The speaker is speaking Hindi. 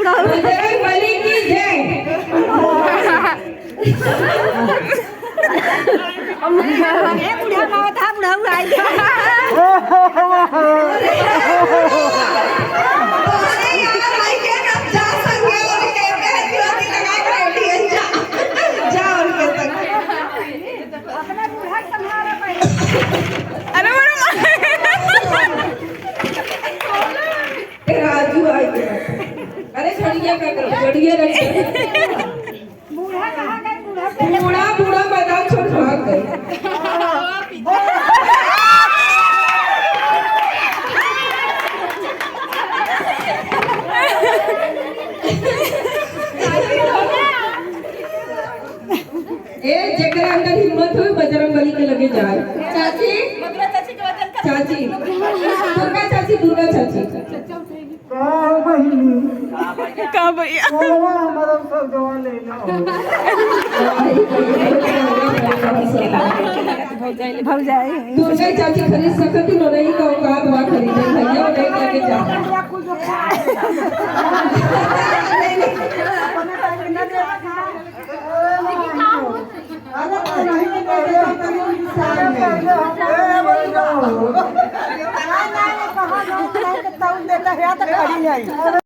बजरंगबली की जय। बुढ़ा माँ था बुढ़ा आई राजू आई गया। अरे छोड़िए क्या करो, छोड़िए बूढ़ा कहाँ गए बूढ़ा बूढ़ा मैदान छोड़ भाग गए। ए जकरा अंदर हिम्मत हो बजरंगबली के लगे जाए। चाची चाची दुर्गा चाची दुर्गा चाची का भैया हमारा सब दवा ले लो। भौजाई दुर्गा चाची खरीद सकती नो नहीं का औकात वा खरीदे भैया नहीं लेके जा। कहाँ देता है तो खड़ी है।